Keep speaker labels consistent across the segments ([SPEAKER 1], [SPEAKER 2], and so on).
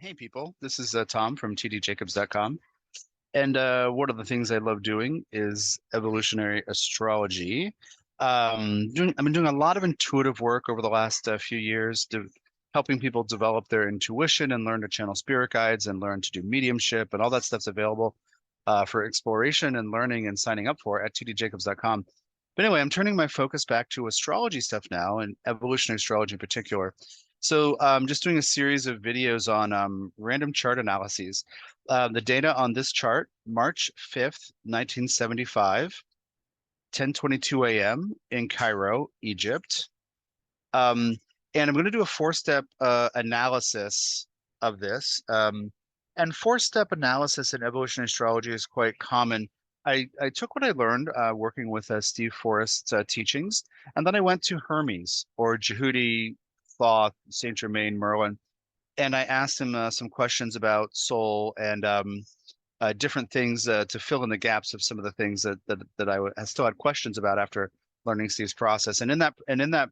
[SPEAKER 1] Hey people, this is Tom from tdjacobs.com. And one of the things I love doing is evolutionary astrology. I've been doing a lot of intuitive work over the last few years, helping people develop their intuition and learn to channel spirit guides and learn to do mediumship, and all that stuff's available for exploration and learning and signing up for at tdjacobs.com. But anyway, I'm turning my focus back to astrology stuff now, and evolutionary astrology in particular. So I'm just doing a series of videos on random chart analyses. The data on this chart, March 5th, 1975, 10:22 a.m. in Cairo, Egypt. And I'm going to do a four-step analysis of this. And four-step analysis in evolutionary astrology is quite common. I took what I learned working with Steve Forrest's teachings, and then I went to Hermes or Jehudi, Thoth, Saint Germain, Merlin, and I asked him some questions about soul and different things to fill in the gaps of some of the things that I still had questions about after learning Steve's process. And in that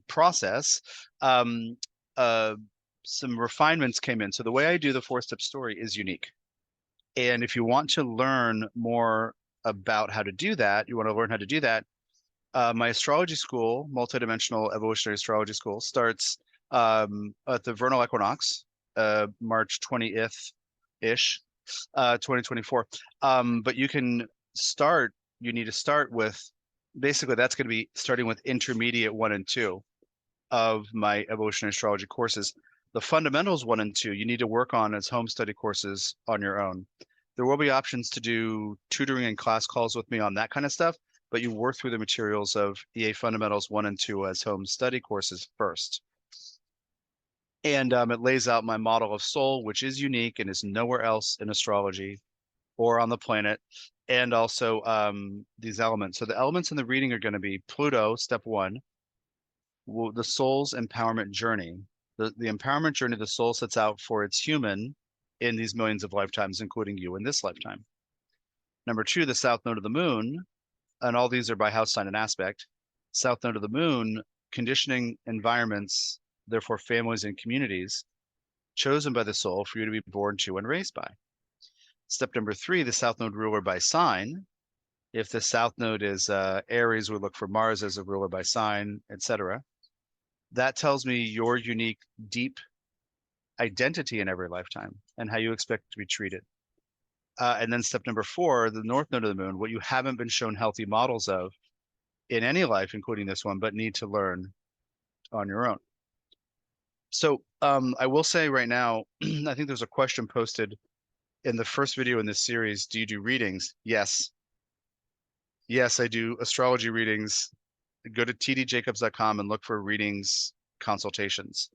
[SPEAKER 1] process, um, uh, some refinements came in. So the way I do the four-step story is unique. And if you want to learn more about how to do that, you want to learn how to do that, my astrology school, Multidimensional Evolutionary Astrology School, starts at the vernal equinox, March 20th-ish, 2024. But you need to start with, basically that's going to be starting with intermediate 1 and 2 of my evolutionary astrology courses. The fundamentals 1 and 2, you need to work on as home study courses on your own. There will be options to do tutoring and class calls with me on that kind of stuff, but you work through the materials of EA Fundamentals 1 and 2 as home study courses first. And it lays out my model of soul, which is unique and is nowhere else in astrology or on the planet, and also these elements. So the elements in the reading are going to be Pluto, step 1, the soul's empowerment journey. The empowerment journey the soul sets out for its human in these millions of lifetimes, including you in this lifetime. Number 2, the south node of the moon, and all these are by house sign and aspect. South node of the moon, conditioning environments, therefore families and communities, chosen by the soul for you to be born to and raised by. Step number 3, the south node ruler by sign. If the south node is Aries, we look for Mars as a ruler by sign, etc. That tells me your unique, deep identity in every lifetime and how you expect to be treated. And then step number 4, the north node of the moon, what you haven't been shown healthy models of in any life, including this one, but need to learn on your own. So I will say right now, I think there's a question posted in the first video in this series. Do you do readings? Yes. Yes, I do astrology readings. Go to tdjacobs.com and look for readings consultations,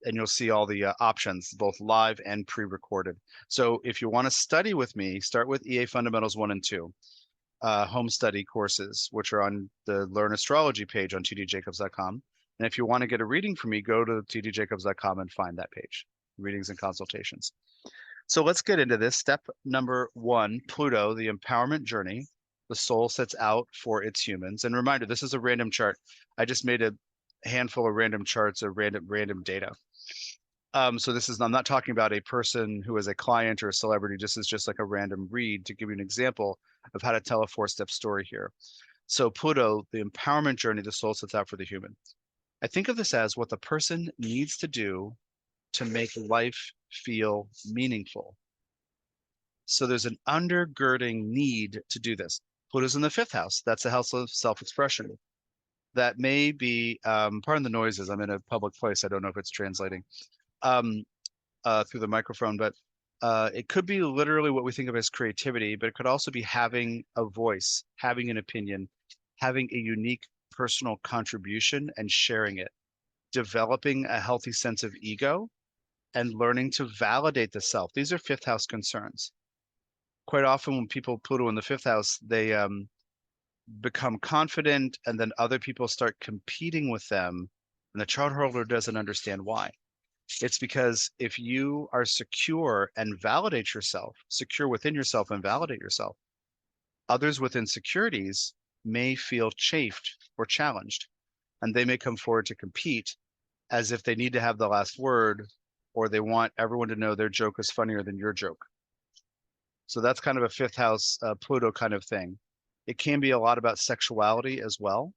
[SPEAKER 1] and you'll see all the options, both live and pre-recorded. So if you want to study with me, start with EA Fundamentals 1 and 2, home study courses, which are on the Learn Astrology page on tdjacobs.com. And if you want to get a reading from me, go to tdjacobs.com and find that page, readings and consultations. So let's get into this. Step number 1, Pluto, the empowerment journey. The soul sets out for its humans. And reminder, this is a random chart. I just made a handful of random charts of random data. So this is, I'm not talking about a person who is a client or a celebrity. This is just like a random read to give you an example of how to tell a 4-step story here. So Pluto, the empowerment journey, the soul sets out for the human. I think of this as what the person needs to do to make life feel meaningful. So there's an undergirding need to do this. Pluto's in the 5th house. That's the house of self-expression. That may be, pardon the noises, I'm in a public place. I don't know if it's translating through the microphone, but it could be literally what we think of as creativity, but it could also be having a voice, having an opinion, having a unique personal contribution and sharing it, developing a healthy sense of ego and learning to validate the self. These are 5th house concerns. Quite often when people Pluto in the 5th house, they become confident and then other people start competing with them and the chart holder doesn't understand why. It's because if you are secure and validate yourself, secure within yourself and validate yourself, others with insecurities may feel chafed or challenged, and they may come forward to compete as if they need to have the last word or they want everyone to know their joke is funnier than your joke. So that's kind of a fifth house Pluto kind of thing. It can be a lot about sexuality as well,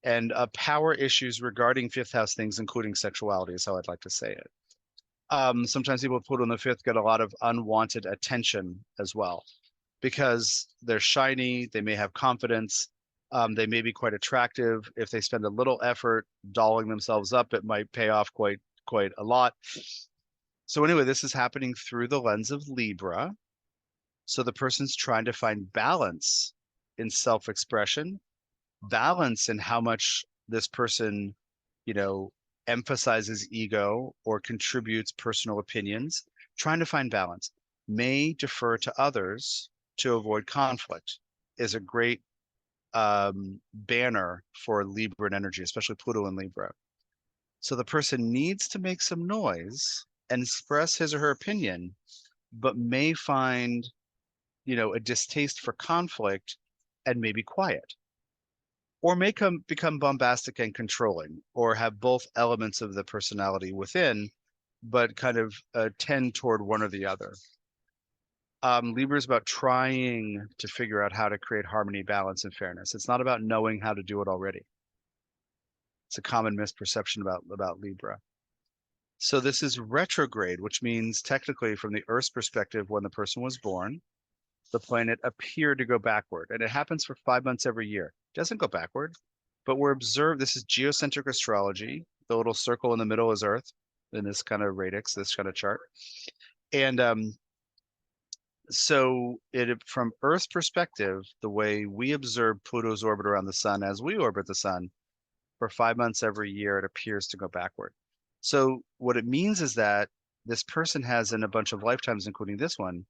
[SPEAKER 1] and power issues regarding fifth house things, including sexuality, is how I'd like to say it. Sometimes people with Pluto in the fifth get a lot of unwanted attention as well, because they're shiny, they may have confidence, they may be quite attractive. If they spend a little effort dolling themselves up, it might pay off quite a lot. So anyway, this is happening through the lens of Libra. So the person's trying to find balance in self-expression, balance in how much this person, you know, emphasizes ego or contributes personal opinions, trying to find balance. May defer to others to avoid conflict is a great banner for Libran energy, especially Pluto in Libra. So the person needs to make some noise and express his or her opinion, but may find, you know, a distaste for conflict and maybe quiet, or may become bombastic and controlling, or have both elements of the personality within, but kind of tend toward one or the other. Libra is about trying to figure out how to create harmony, balance, and fairness. It's not about knowing how to do it already. It's a common misperception about Libra. So this is retrograde, which means technically from the Earth's perspective, when the person was born, the planet appeared to go backward. And it happens for 5 months every year. It doesn't go backward, but we're observed. This is geocentric astrology. The little circle in the middle is Earth in this kind of radix, this kind of chart. And so from Earth's perspective, the way we observe Pluto's orbit around the sun as we orbit the sun, for 5 months every year, it appears to go backward. So what it means is that this person has, in a bunch of lifetimes, including this one,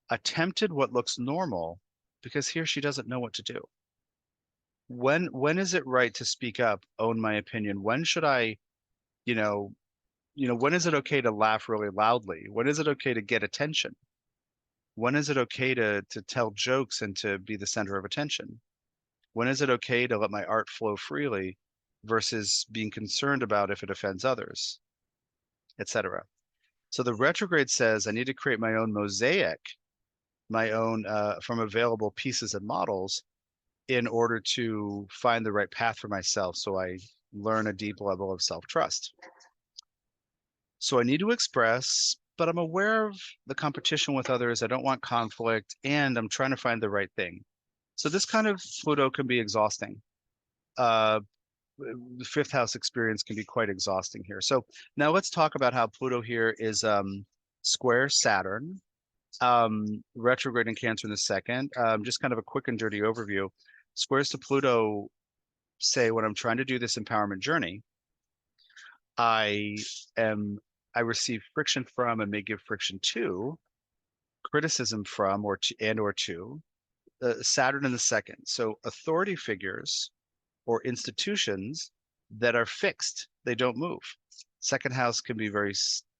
[SPEAKER 1] attempted what looks normal because he or she doesn't know what to do. When is it right to speak up, own my opinion? When should I, when is it okay to laugh really loudly? When is it okay to get attention? When is it okay to tell jokes and to be the center of attention? When is it okay to let my art flow freely versus being concerned about if it offends others, etc.? So the retrograde says I need to create my own mosaic, my own from available pieces and models in order to find the right path for myself, so I learn a deep level of self-trust. So I need to express, but I'm aware of the competition with others. I don't want conflict, and I'm trying to find the right thing. So this kind of Pluto can be exhausting. The fifth house experience can be quite exhausting here. So now let's talk about how Pluto here is square Saturn, retrograde in Cancer in the second. Just kind of a quick and dirty overview. Squares to Pluto say when I'm trying to do this empowerment journey, I receive friction from and may give friction to, criticism from or to Saturn in the second. So authority figures or institutions that are fixed, they don't move. Second house can be very,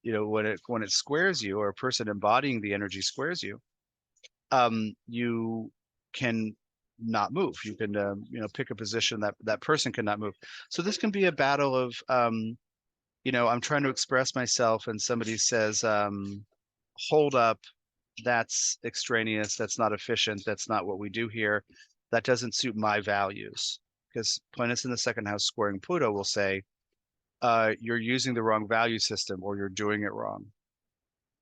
[SPEAKER 1] when it squares you, or a person embodying the energy squares you, you can not move. You can, pick a position that person cannot move. So this can be a battle of, I'm trying to express myself and somebody says, hold up, that's extraneous, that's not efficient, that's not what we do here, that doesn't suit my values. Because planets in the second house squaring Pluto will say, you're using the wrong value system, or you're doing it wrong.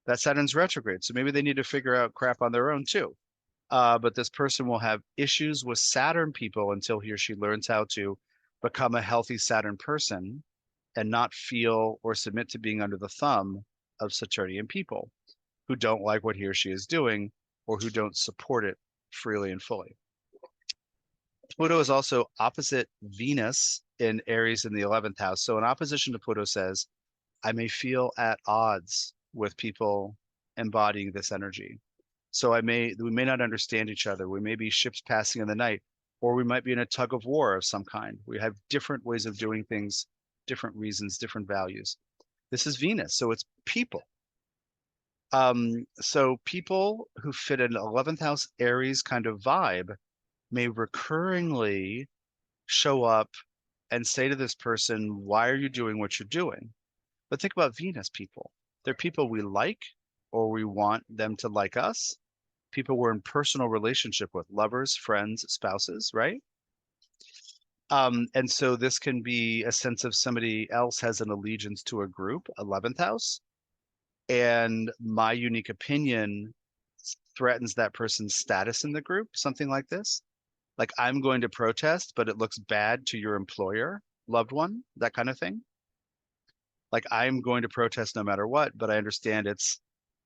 [SPEAKER 1] That Saturn's retrograde, so maybe they need to figure out crap on their own too. But this person will have issues with Saturn people until he or she learns how to become a healthy Saturn person and not feel or submit to being under the thumb of Saturnian people who don't like what he or she is doing, or who don't support it freely and fully. Pluto is also opposite Venus in Aries in the 11th house. So in opposition to Pluto says, I may feel at odds with people embodying this energy. So we may not understand each other. We may be ships passing in the night, or we might be in a tug of war of some kind. We have different ways of doing things, different reasons, different values. This is Venus, so it's people. So people who fit an 11th house Aries kind of vibe may recurringly show up and say to this person, why are you doing what you're doing? But think about Venus people. They're people we like or we want them to like us, people we're in personal relationship with, lovers, friends, spouses, right? And so this can be a sense of somebody else has an allegiance to a group, 11th house, and my unique opinion threatens that person's status in the group, something like this. Like I'm going to protest, but it looks bad to your employer, loved one, that kind of thing. Like I'm going to protest no matter what, but I understand it's,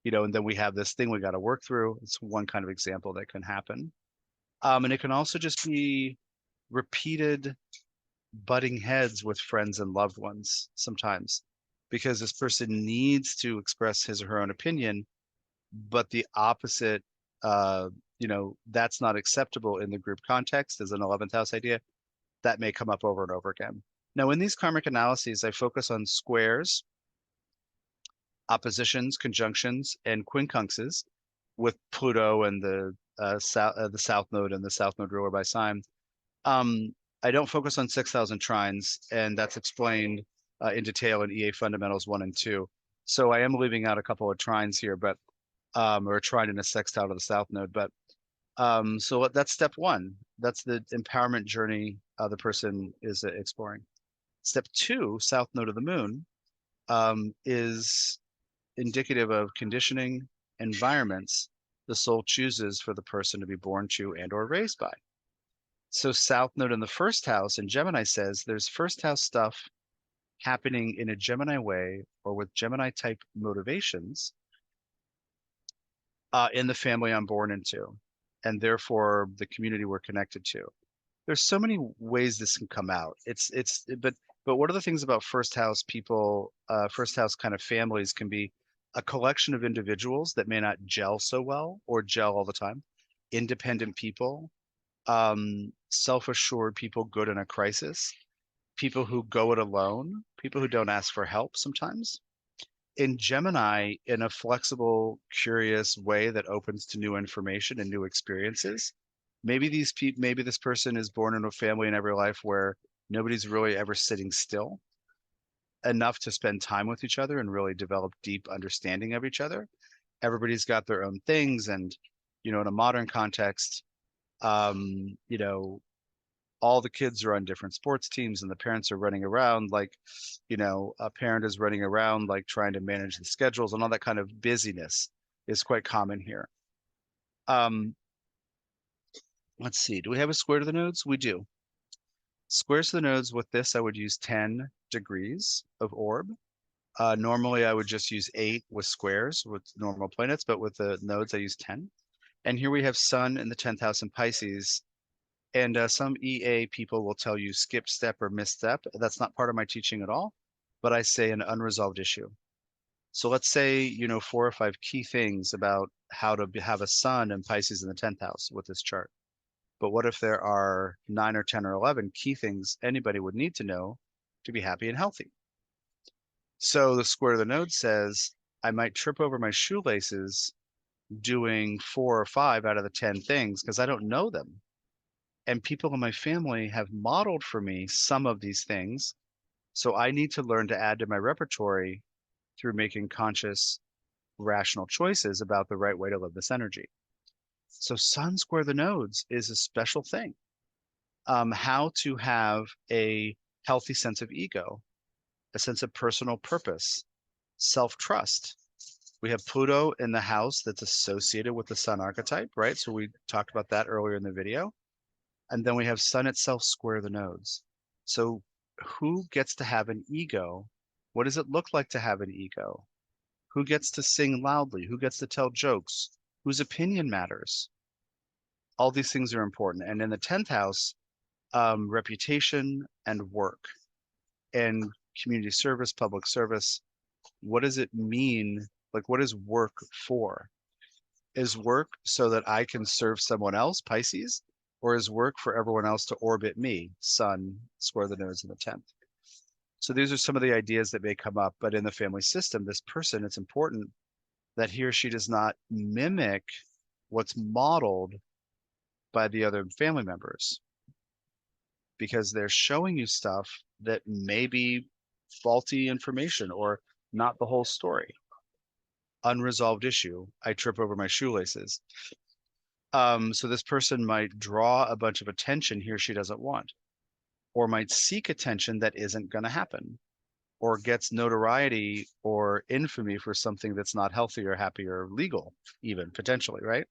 [SPEAKER 1] and then we have this thing we got to work through. It's one kind of example that can happen. And it can also just be repeated butting heads with friends and loved ones sometimes because this person needs to express his or her own opinion, but the opposite, that's not acceptable in the group context as an 11th house idea. That may come up over and over again. Now, in these karmic analyses, I focus on squares, oppositions, conjunctions, and quincunxes with Pluto and the south node and the south node ruler by sign. I don't focus on 6,000 trines, and that's explained in detail in EA Fundamentals 1 and 2. So I am leaving out a couple of trines here, but or a trine and a sextile to the south node. But so that's step one. That's the empowerment journey the person is exploring. Step two, south node of the moon, is indicative of conditioning environments the soul chooses for the person to be born to and or raised by. So south node in the first house, and Gemini says there's first house stuff happening in a Gemini way or with Gemini type motivations in the family I'm born into, and therefore the community we're connected to. There's so many ways this can come out. But what are the things about first house people, first house kind of families can be a collection of individuals that may not gel so well or gel all the time, independent people, self-assured people good in a crisis, people who go it alone, people who don't ask for help sometimes. In Gemini, in a flexible, curious way that opens to new information and new experiences, maybe this person is born in a family in every life where nobody's really ever sitting still enough to spend time with each other and really develop deep understanding of each other. Everybody's got their own things, and in a modern context, um, you know, all the kids are on different sports teams and the parents are running around like, a parent is running around like trying to manage the schedules, and all that kind of busyness is quite common here. Um, let's see, do we have a square to the nodes? We do. Squares to the nodes with this, I would use 10 degrees of orb. Normally I would just use 8 with squares with normal planets, but with the nodes I use 10. And here we have Sun in the 10th house in Pisces. And some EA people will tell you skip step or misstep. That's not part of my teaching at all, but I say an unresolved issue. So let's say, 4 or 5 key things about how to have a Sun and Pisces in the 10th house with this chart. But what if there are 9 or 10 or 11 key things anybody would need to know to be happy and healthy? So the square of the node says, I might trip over my shoelaces doing 4 or 5 out of the 10 things because I don't know them. And people in my family have modeled for me some of these things. So I need to learn to add to my repertoire through making conscious, rational choices about the right way to live this energy. So Sun square the nodes is a special thing. How to have a healthy sense of ego, a sense of personal purpose, self-trust. We have Pluto in the house that's associated with the Sun archetype, right? So we talked about that earlier in the video. And then we have Sun itself square the nodes. So who gets to have an ego? What does it look like to have an ego? Who gets to sing loudly? Who gets to tell jokes? Whose opinion matters? All these things are important. And in the 10th house, reputation and work and community service, public service. What does it mean? Like, what is work for? Is work so that I can serve someone else, Pisces, or is work for everyone else to orbit me, Sun, square the nodes in the 10th? So these are some of the ideas that may come up, but in the family system, this person, it's important that he or she does not mimic what's modeled by the other family members, because they're showing you stuff that may be faulty information or not the whole story. unresolved issue. I trip over my shoelaces. So this person might draw a bunch of attention he or she doesn't want, or might seek attention that isn't going to happen, or gets notoriety or infamy for something that's not healthy or happy or legal, even potentially, right?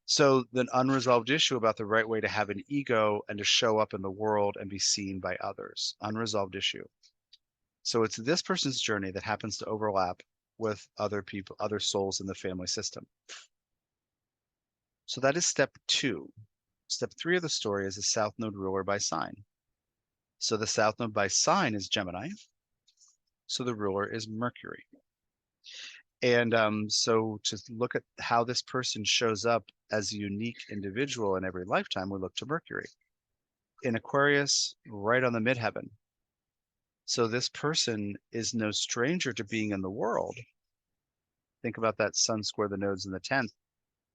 [SPEAKER 1] So the unresolved issue about the right way to have an ego and to show up in the world and be seen by others, unresolved issue. So it's this person's journey that happens to overlap with other people, other souls in the family system. So that is step 2. Step 3 of the story is the South Node ruler by sign. So the South Node by sign is Gemini. So the ruler is Mercury. And so to look at how this person shows up as a unique individual in every lifetime, we look to Mercury. In Aquarius, right on the midheaven. So this person is no stranger to being in the world. Think about that sun square the nodes in the 10th.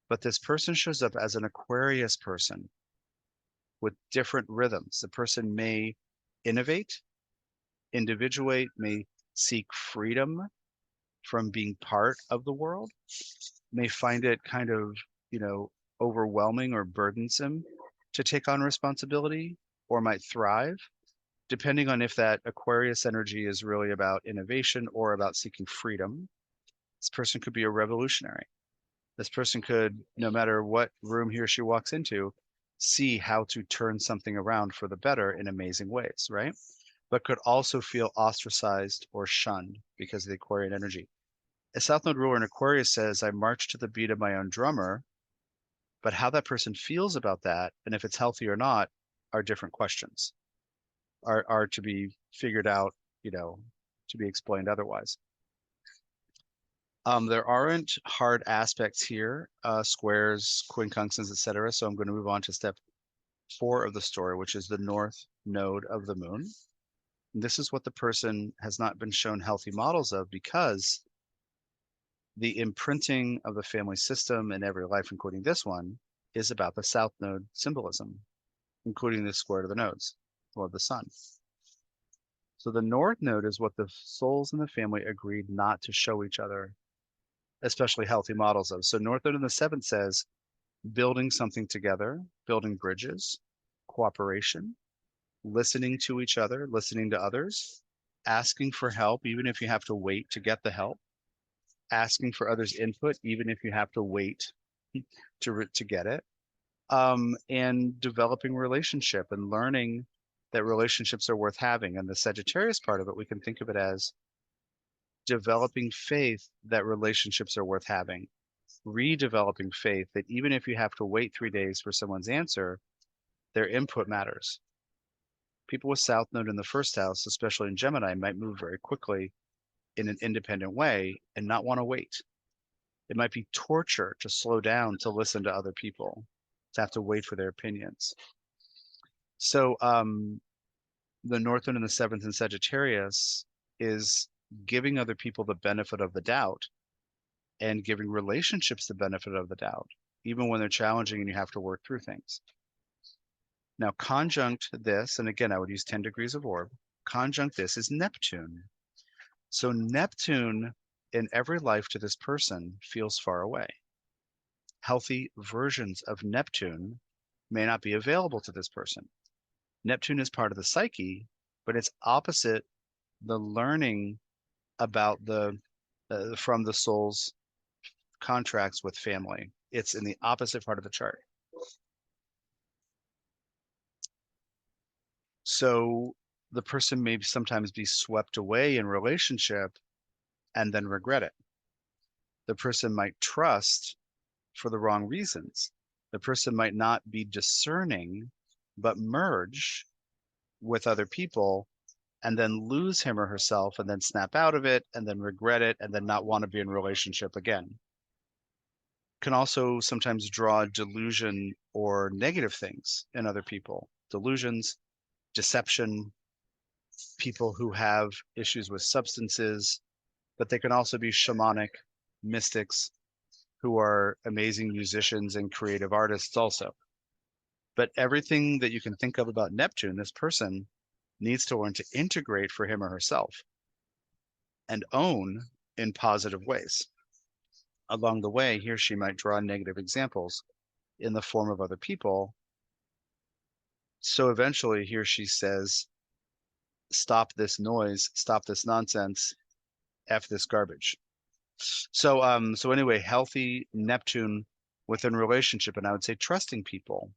[SPEAKER 1] But this person shows up as an Aquarius person with different rhythms. The person may innovate, individuate, may seek freedom from being part of the world, may find it kind of, overwhelming or burdensome to take on responsibility, or might thrive, depending on if that Aquarius energy is really about innovation or about seeking freedom. This person could be a revolutionary. This person could, no matter what room he or she walks into, see how to turn something around for the better in amazing ways, right? But could also feel ostracized or shunned because of the Aquarian energy. A South Node ruler in Aquarius says, I march to the beat of my own drummer, but how that person feels about that, and if it's healthy or not, are different questions, are to be figured out, to be explained otherwise. There aren't hard aspects here, squares, quincunxes, etc. So I'm going to move on to step 4 of the story, which is the North Node of the Moon. And this is what the person has not been shown healthy models of, because the imprinting of the family system in every life, including this one, is about the South Node symbolism, including the square to the nodes, or the sun. So the North Node is what the souls in the family agreed not to show each other, especially healthy models of. So North Node in the 7th says, building something together, building bridges, cooperation, listening to each other, listening to others, asking for help, even if you have to wait to get the help, asking for others' input, even if you have to wait to get it, and developing relationship and learning that relationships are worth having. And the Sagittarius part of it, we can think of it as developing faith that relationships are worth having, redeveloping faith that even if you have to wait 3 days for someone's answer, their input matters. People with South Node in the 1st house, especially in Gemini, might move very quickly in an independent way and not want to wait. It might be torture to slow down to listen to other people, to have to wait for their opinions. So the North Node in the 7th in Sagittarius is giving other people the benefit of the doubt and giving relationships the benefit of the doubt, even when they're challenging and you have to work through things. Now, conjunct this, and again, I would use 10 degrees of orb, conjunct this is Neptune. So Neptune in every life to this person feels far away. Healthy versions of Neptune may not be available to this person. Neptune is part of the psyche, but it's opposite the learning about from the soul's contracts with family. It's in the opposite part of the chart. So the person may sometimes be swept away in relationship and then regret it. The person might trust for the wrong reasons. The person might not be discerning, but merge with other people and then lose him or herself and then snap out of it and then regret it and then not want to be in relationship again. Can also sometimes draw delusion or negative things in other people. Delusions, deception, people who have issues with substances, but they can also be shamanic mystics who are amazing musicians and creative artists also. But everything that you can think of about Neptune, this person needs to learn to integrate for him or herself and own in positive ways. along the way, he or she might draw negative examples in the form of other people. So eventually he or she says, stop this noise, stop this nonsense, F this garbage. So anyway, healthy Neptune within relationship, and I would say trusting people,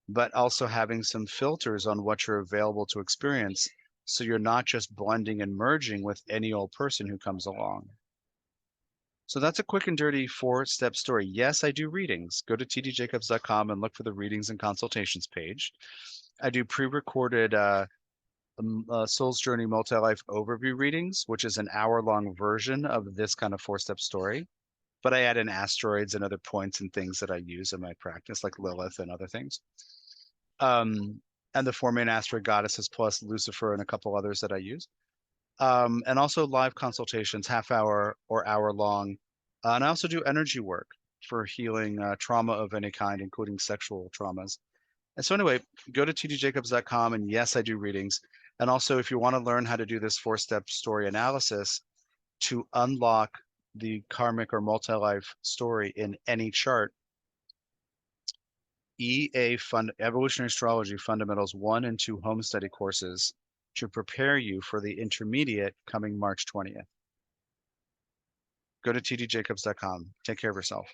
[SPEAKER 1] but also having some filters on what you're available to experience. So you're not just blending and merging with any old person who comes along. So that's a quick and dirty 4-step story. Yes, I do readings. Go to tdjacobs.com and look for the readings and consultations page. I do pre-recorded Soul's Journey Multilife overview readings, which is an hour-long version of this kind of 4-step story. But I add in asteroids and other points and things that I use in my practice, like Lilith and other things. And the 4 main asteroid goddesses plus Lucifer and a couple others that I use. And also live consultations, half-hour or hour-long. And I also do energy work for healing trauma of any kind, including sexual traumas. And so anyway, go to tdjacobs.com, and yes, I do readings. And also, if you want to learn how to do this 4-step story analysis to unlock the karmic or multi-life story in any chart, Evolutionary Astrology Fundamentals 1 and 2 home study courses to prepare you for the intermediate coming March 20th. Go to tdjacobs.com. Take care of yourself.